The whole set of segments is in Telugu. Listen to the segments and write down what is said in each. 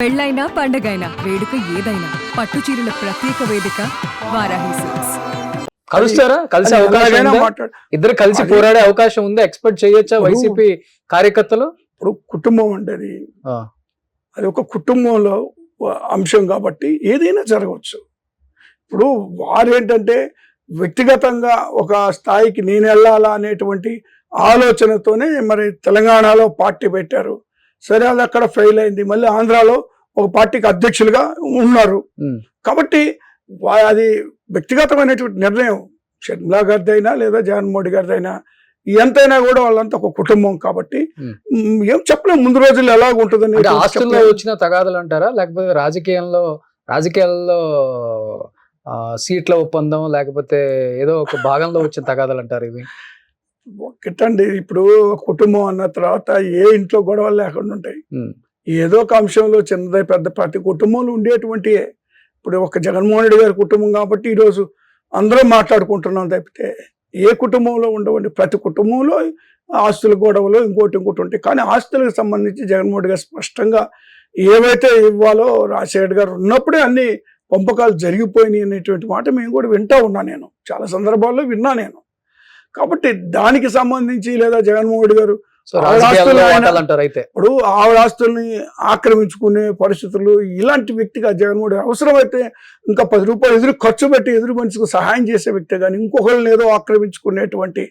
పెళ్ళైనా పండగైనా వేడుక ఏదైనా పట్టు చీరల ప్రత్యేక వేదిక వారాహి సిల్క్స్. కలుస్తారా? కలిసే అవకాశం ఉందా? ఇద్దరు కలిసి పోరాడే అవకాశం ఉందా? ఎక్స్పెక్ట్ చేయొచ్చా వైసీపీ కార్యకర్తలు? ఇప్పుడు కుటుంబం అంటే అది ఒక కుటుంబంలో అంశం కాబట్టి ఏదైనా జరగవచ్చు. ఇప్పుడు వారేంటంటే వ్యక్తిగతంగా ఒక స్థాయికి నేను వెళ్ళాలా అనేటువంటి ఆలోచనతోనే మరి తెలంగాణలో పార్టీ పెట్టారు. సరే, అది అక్కడ ఫెయిల్ అయింది. మళ్ళీ ఆంధ్రాలో ఒక పార్టీకి అధ్యక్షులుగా ఉన్నారు. కాబట్టి అది వ్యక్తిగతమైనటువంటి నిర్ణయం. షర్మిలా గారిదైనా లేదా జగన్మోహన్ గారిదైనా ఎంతైనా కూడా వాళ్ళంతా ఒక కుటుంబం కాబట్టి ఏం చెప్పలేము ముందు రోజుల్లో ఎలాగ ఉంటుందని. ఆస్తుల్లో వచ్చిన తగాదులు అంటారా, లేకపోతే రాజకీయాల్లో సీట్ల ఒప్పందం, లేకపోతే ఏదో ఒక భాగంలో వచ్చిన తగాదాలు అంటారు ఇవి? ఒకటండి, ఇప్పుడు కుటుంబం అన్న తర్వాత ఏ ఇంట్లో గొడవలు లేకుండా ఉంటాయి. ఏదో ఒక అంశంలో చిన్నదే పెద్ద ప్రతి కుటుంబంలో ఉండేటువంటి. ఇప్పుడు ఒక జగన్మోహన్ రెడ్డి గారి కుటుంబం కాబట్టి ఈరోజు అందరం మాట్లాడుకుంటున్నాం తప్పితే ఏ కుటుంబంలో ఉండవండి. ప్రతి కుటుంబంలో ఆస్తుల గొడవలు ఇంకోటి ఉంటాయి. కానీ ఆస్తులకు సంబంధించి జగన్మోహన్ రెడ్డి గారు స్పష్టంగా ఏవైతే ఇవ్వాలో రాజశేఖర్ గారు ఉన్నప్పుడే అన్ని పంపకాలు జరిగిపోయినాయి అనేటువంటి మాట మేము కూడా వింటా ఉన్నా. నేను చాలా సందర్భాల్లో విన్నా నేను. కాబట్టి దానికి సంబంధించి లేదా జగన్మోహన్ రెడ్డి గారు ఇప్పుడు ఆవిడ ఆస్తుల్ని ఆక్రమించుకునే పరిస్థితులు, ఇలాంటి వ్యక్తిగా జగన్మోహన్ రెడ్డి అవసరమైతే ఇంకా 10 రూపాయలు ఎదురు ఖర్చు పెట్టి ఎదురు మనిషికి సహాయం చేసే వ్యక్తి కానీ ఇంకొకరిని ఏదో ఆక్రమించుకునేటువంటి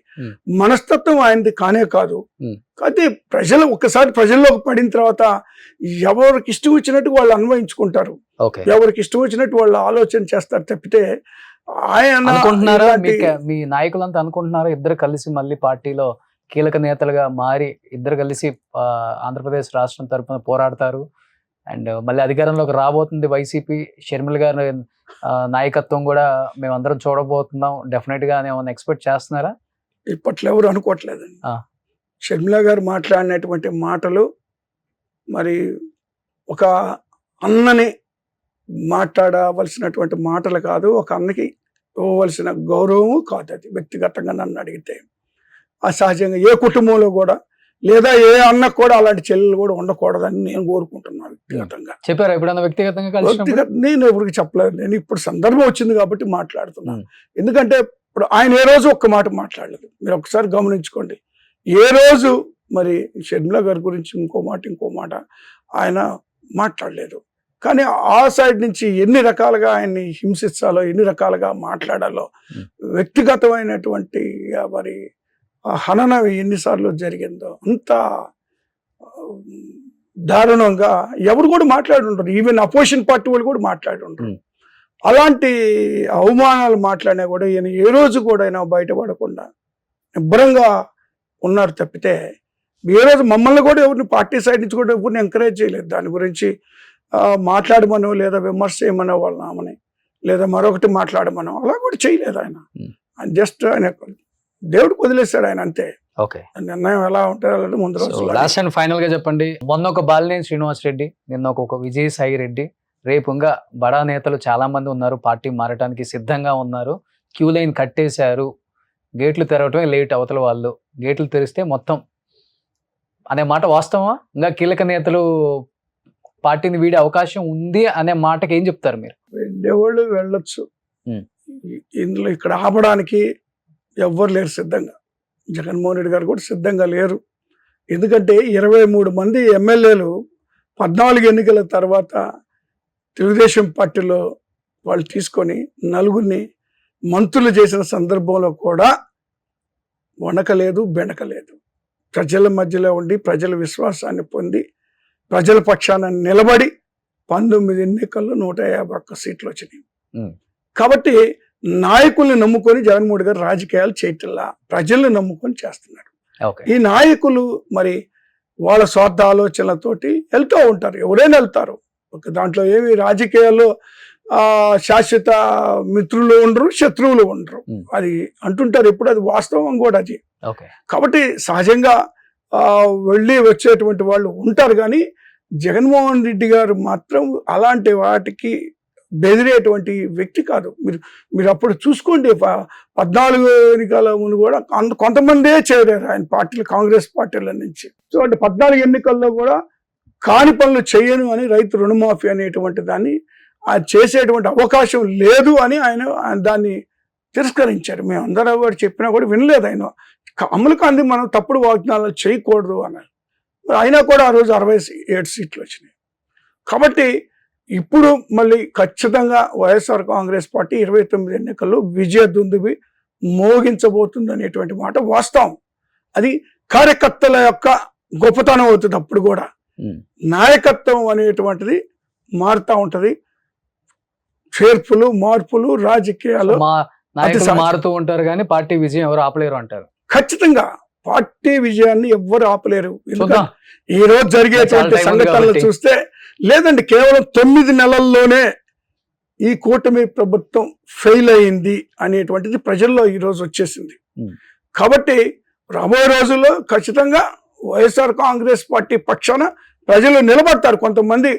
మనస్తత్వం ఆయనది కానే కాదు. కాబట్టి ఒక్కసారి ప్రజల్లోకి పడిన తర్వాత ఎవరికి ఇష్టం వచ్చినట్టు వాళ్ళు అన్వయించుకుంటారు, ఎవరికి ఇష్టం వచ్చినట్టు వాళ్ళు ఆలోచన చేస్తారు తప్పితే ఆయన మీ నాయకులంతా అనుకుంటున్నారా ఇద్దరు కలిసి మళ్ళీ పార్టీలో కీలక నేతలుగా మారి ఇద్దరు కలిసి ఆంధ్రప్రదేశ్ రాష్ట్రం తరఫున పోరాడతారు అండ్ మళ్ళీ అధికారంలోకి రాబోతుంది వైసీపీ, షర్మిల గారి నాయకత్వం కూడా మేమందరం చూడబోతున్నాం డెఫినెట్ గా ఏమైనా ఎక్స్పెక్ట్ చేస్తున్నారా? ఇప్పట్లో ఎవరు అనుకోవట్లేదండి. షర్మిల గారు మాట్లాడినటువంటి మాటలు మరి ఒక అన్నని మాట్లాడవలసినటువంటి మాటలు కాదు, ఒక అన్నకి ఇవ్వవలసిన గౌరవము కాదు. అది వ్యక్తిగతంగా నన్ను అడిగితే అసహజంగా ఏ కుటుంబంలో కూడా లేదా ఏ అన్నకు కూడా అలాంటి చెల్లెలు కూడా ఉండకూడదని నేను కోరుకుంటున్నాను వ్యక్తిగతంగా. చెప్పారు ఎప్పుడన్నా వ్యక్తిగతంగా? నేను ఎవరికి చెప్పలేదు. నేను ఇప్పుడు సందర్భం వచ్చింది కాబట్టి మాట్లాడుతున్నాను. ఎందుకంటే ఇప్పుడు ఆయన ఏ రోజు ఒక్క మాట మాట్లాడలేదు. మీరు ఒకసారి గమనించుకోండి. ఏ రోజు మరి షర్మిల గారి గురించి ఇంకో మాట ఆయన మాట్లాడలేదు. కానీ ఆ సైడ్ నుంచి ఎన్ని రకాలుగా ఆయన్ని హింసించాలో, ఎన్ని రకాలుగా మాట్లాడాలో, వ్యక్తిగతమైనటువంటి మరి హనన ఎన్నిసార్లు జరిగిందో అంత దారుణంగా ఎవరు కూడా మాట్లాడి ఉంటారు. ఈవెన్ అపోజిషన్ పార్టీ వాళ్ళు కూడా మాట్లాడి ఉంటారు. అలాంటి అవమానాలు మాట్లాడినా కూడా ఈయన ఏ రోజు కూడా ఆయన బయటపడకుండా నిబ్బరంగా ఉన్నారు తప్పితే ఏ రోజు మమ్మల్ని కూడా ఎవరిని పార్టీ సైడ్ నుంచి కూడా ఎవరిని ఎంకరేజ్ చేయలేదు. దాని గురించి మాట్లాడమనో లేదా విమర్శ చేయమనో వాళ్ళని లేదా మరొకటి మాట్లాడమనో అలా కూడా చేయలేదు ఆయన. జస్ట్ ఆయన దేవుడికి వదిలేశాడు ఆయన అంతే. నిర్ణయం ఎలా ఉంటారో ముందు రోజు. లాస్ట్ అండ్ ఫైనల్ గా చెప్పండి, మొన్న ఒక బాలినేని శ్రీనివాస్ రెడ్డి, నిన్న ఒక విజయసాయి రెడ్డి, రేపు ఇంకా బడా నేతలు చాలా మంది ఉన్నారు, పార్టీ మారటానికి సిద్ధంగా ఉన్నారు, క్యూ లైన్ కట్టేశారు, గేట్లు తెరవటమే లేట్, అవతల వాళ్ళు గేట్లు తెరిస్తే మొత్తం అనే మాట వాస్తవమా? ఇంకా కీలక నేతలు పార్టీని వీడే అవకాశం ఉంది అనే మాటకి ఏం చెప్తారు మీరు? వెళ్ళేవాళ్ళు వెళ్ళొచ్చు, ఇందులో ఇక్కడ ఆపడానికి ఎవ్వరు లేరు సిద్ధంగా. జగన్మోహన్ రెడ్డి గారు కూడా సిద్ధంగా లేరు. ఎందుకంటే 23 మంది ఎమ్మెల్యేలు 14 ఎన్నికల తర్వాత తెలుగుదేశం పార్టీలో వాళ్ళు తీసుకొని 4 మంత్రులు చేసిన సందర్భంలో కూడా వణకలేదు, బెనకలేదు. ప్రజల మధ్యలో ఉండి ప్రజల విశ్వాసాన్ని పొంది ప్రజల పక్షాన నిలబడి 19 ఎన్నికల్లో 151 సీట్లు వచ్చినాయి. కాబట్టి నాయకుల్ని నమ్ముకొని జగన్మోహన్ గారు రాజకీయాలు చేయట్లా, ప్రజల్ని నమ్ముకొని చేస్తున్నారు. ఈ నాయకులు మరి వాళ్ళ స్వార్థ ఆలోచనలతోటి వెళ్తూ ఉంటారు, ఎవరైనా వెళ్తారు. దాంట్లో ఏమి రాజకీయాల్లో శాశ్వత మిత్రులు ఉండరు, శత్రువులు ఉండరు, అది అంటుంటారు ఎప్పుడు, అది వాస్తవం కూడా అది. కాబట్టి సహజంగా వెళ్ళి వచ్చేటువంటి వాళ్ళు ఉంటారు. కానీ జగన్మోహన్ రెడ్డి గారు మాత్రం అలాంటి వాటికి బెదిరేటువంటి వ్యక్తి కాదు. మీరు అప్పుడు చూసుకోండి, 14 ఎన్నికల ముందు కూడా కొంతమందే చేరారు ఆయన పార్టీలు, కాంగ్రెస్ పార్టీల నుంచి. సో అంటే 14 ఎన్నికల్లో కూడా కాని పనులు చేయను అని రైతు రుణమాఫీ అనేటువంటి దాన్ని చేసేటువంటి అవకాశం లేదు అని ఆయన దాన్ని తిరస్కరించారు. మేము అందరూ కూడా చెప్పినా కూడా వినలేదు ఆయన. అమలు కాంతి మనం తప్పుడు వాగ్దానాలు చేయకూడదు అన్నారు. అయినా కూడా ఆ రోజు 67 సీట్లు వచ్చినాయి. కాబట్టి ఇప్పుడు మళ్ళీ ఖచ్చితంగా వైఎస్ఆర్ కాంగ్రెస్ పార్టీ 29 ఎన్నికల్లో విజయ దుందుబి మోగించబోతుంది అనేటువంటి మాట వాస్తవం. అది కార్యకర్తల యొక్క గొప్పతనం అవుతుంది. అప్పుడు కూడా నాయకత్వం అనేటువంటిది మారుతూ ఉంటది. చేర్పులు మార్పులు రాజకీయాలు నాయకులు మారుతూ ఉంటారు కానీ పార్టీ విజయం ఎవరు ఆపలేరు అంటారు. ఖచ్చితంగా పార్టీ విజయాన్ని ఎవ్వరు ఆపలేరు. ఈ రోజు జరిగేటువంటి సంఘటనలు చూస్తే లేదండి, కేవలం 9 నెలల్లోనే ఈ కూటమి ప్రభుత్వం ఫెయిల్ అయింది అనేటువంటిది ప్రజల్లో ఈ రోజు వచ్చేసింది. కాబట్టి రాబోయే రోజుల్లో ఖచ్చితంగా వైఎస్ఆర్ కాంగ్రెస్ పార్టీ పక్షాన ప్రజలు నిలబడతారు. కొంతమంది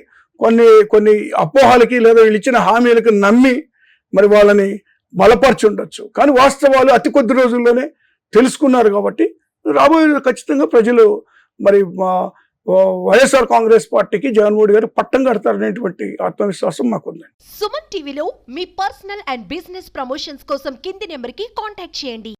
కొన్ని అపోహలకి లేదా వీళ్ళు ఇచ్చిన హామీలకు నమ్మి మరి వాళ్ళని బలపరిచి ఉండొచ్చు. కానీ వాస్తవాలు అతి కొద్ది రోజుల్లోనే తెలుసుకున్నారు. కాబట్టి రాబోయే ఖచ్చితంగా ప్రజలు మరి వైఎస్ఆర్ కాంగ్రెస్ పార్టీకి జగన్మోహన్ గారు పట్టం కడతారనేటువంటి ఆత్మవిశ్వాసం మాకుంది. సుమన్ టీవీలో మీ పర్సనల్ అండ్ బిజినెస్ ప్రమోషన్స్ కోసం కింది నెంబర్కి కాంటాక్ట్ చేయండి.